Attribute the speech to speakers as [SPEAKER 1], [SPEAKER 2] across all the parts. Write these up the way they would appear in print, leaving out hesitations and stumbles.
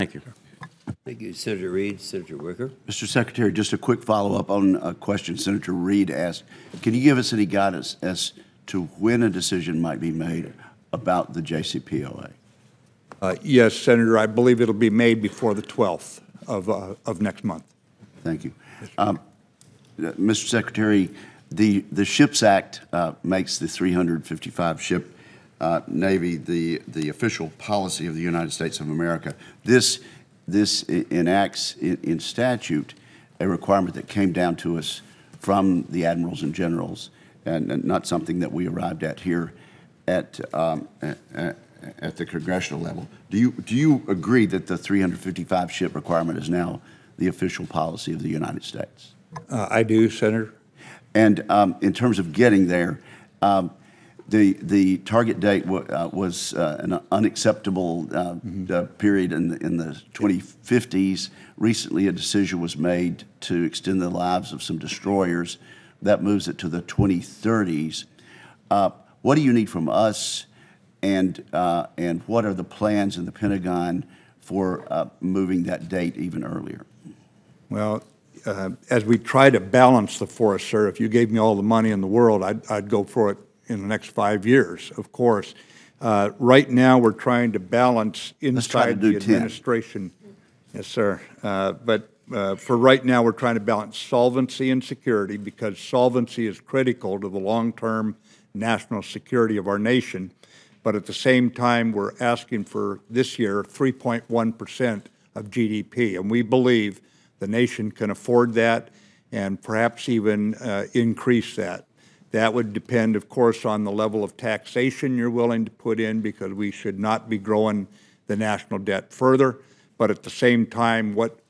[SPEAKER 1] Thank you.
[SPEAKER 2] Thank you, Senator Reid. Senator Wicker.
[SPEAKER 3] Mr. Secretary, just a quick follow-up on a question Senator Reid asked. Can you give us any guidance as to when a decision might be made about the JCPOA?
[SPEAKER 4] Yes, Senator. I believe it'll be made before the 12th of next month.
[SPEAKER 3] Thank you. Mr. Secretary, the SHIPS Act makes the 355-ship Navy the official policy of the United States of America. This enacts in statute a requirement that came down to us from the admirals and generals, and not something that we arrived at here at the congressional level. Do you agree that the 355-ship requirement is now the official policy of the United States?
[SPEAKER 4] I do, Senator.
[SPEAKER 3] And in terms of getting there, the target date was an unacceptable period in the 2050s. Recently, a decision was made to extend the lives of some destroyers. That moves it to the 2030s. What do you need from us, and what are the plans in the Pentagon for moving that date even earlier?
[SPEAKER 4] Well, as we try to balance the force, sir, if you gave me all the money in the world, I'd go for it in the next 5 years, of course. Right now, we're trying to balance inside the administration. 10. Yes, sir. But for right now, we're trying to balance solvency and security, because solvency is critical to the long-term national security of our nation. But at the same time, we're asking for this year 3.1% of GDP, and we believe the nation can afford that and perhaps even increase that. That would depend, of course, on the level of taxation you're willing to put in, because we should not be growing the national debt further. But at the same time, what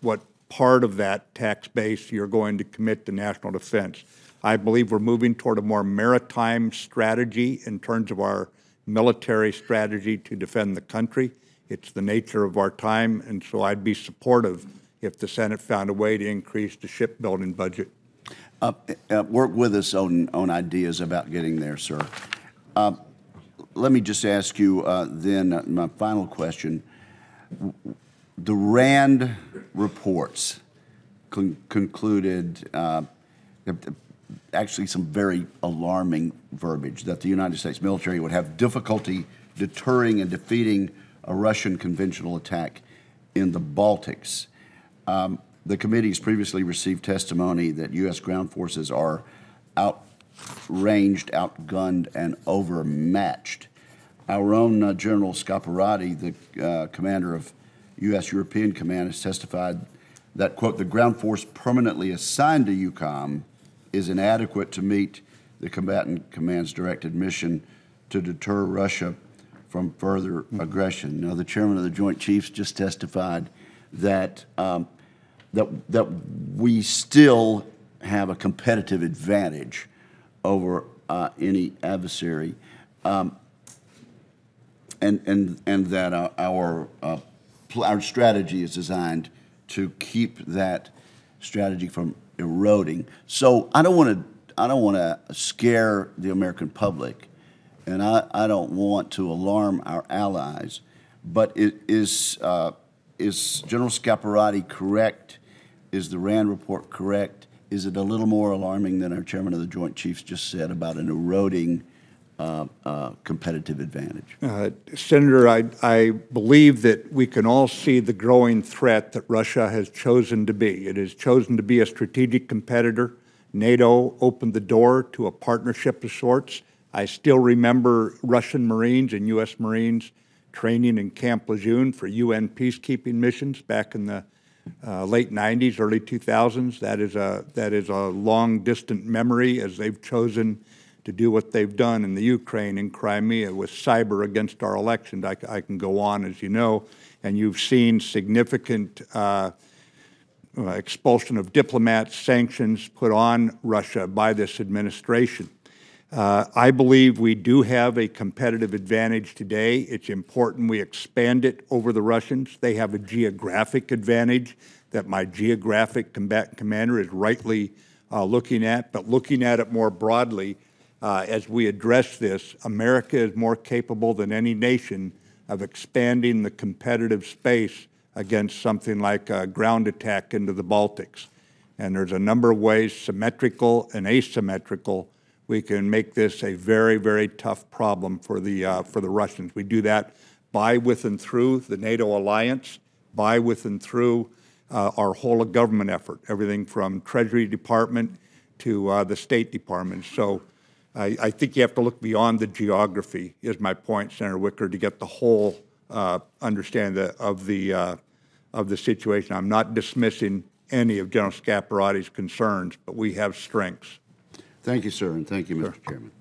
[SPEAKER 4] part of that tax base you're going to commit to national defense. I believe we're moving toward a more maritime strategy in terms of our military strategy to defend the country. It's the nature of our time, and so I'd be supportive if the Senate found a way to increase the shipbuilding budget.
[SPEAKER 3] Work with us on ideas about getting there, sir. Let me just ask you then my final question. The RAND reports concluded actually some very alarming verbiage, that the United States military would have difficulty deterring and defeating a Russian conventional attack in the Baltics. The committee's previously received testimony that U.S. ground forces are outranged, outgunned, and overmatched. Our own General Scaparrotti, the commander of U.S. European Command, has testified that, quote, the ground force permanently assigned to EUCOM is inadequate to meet the combatant command's directed mission to deter Russia from further aggression. Now, the chairman of the Joint Chiefs just testified that that we still have a competitive advantage over any adversary, and that our strategy is designed to keep that strategy from eroding. So I don't want to scare the American public, and I don't want to alarm our allies. But is General Scaparrotti correct? Is the RAND report correct? Is it a little more alarming than our chairman of the Joint Chiefs just said about an eroding competitive advantage?
[SPEAKER 4] Senator, I believe that we can all see the growing threat that Russia has chosen to be. It has chosen to be a strategic competitor. NATO opened the door to a partnership of sorts. I still remember Russian Marines and U.S. Marines training in Camp Lejeune for UN peacekeeping missions back in the late 90s, early 2000s. That is a long, distant memory, as they've chosen to do what they've done in the Ukraine and Crimea with cyber against our elections. I can go on, as you know, and you've seen significant expulsion of diplomats, sanctions put on Russia by this administration. I believe we do have a competitive advantage today. It's important we expand it over the Russians. They have a geographic advantage that my geographic combatant commander is rightly looking at, but looking at it more broadly, as we address this, America is more capable than any nation of expanding the competitive space against something like a ground attack into the Baltics. And there's a number of ways, symmetrical and asymmetrical, we can make this a very, very tough problem for the Russians. We do that by, with, and through the NATO alliance, by, with, and through our whole of government effort, everything from Treasury Department to the State Department. So I think you have to look beyond the geography, is my point, Senator Wicker, to get the whole understanding of the situation. I'm not dismissing any of General Scaparotti's concerns, but we have strengths.
[SPEAKER 3] Thank you, sir, and thank you, Mr. Chairman.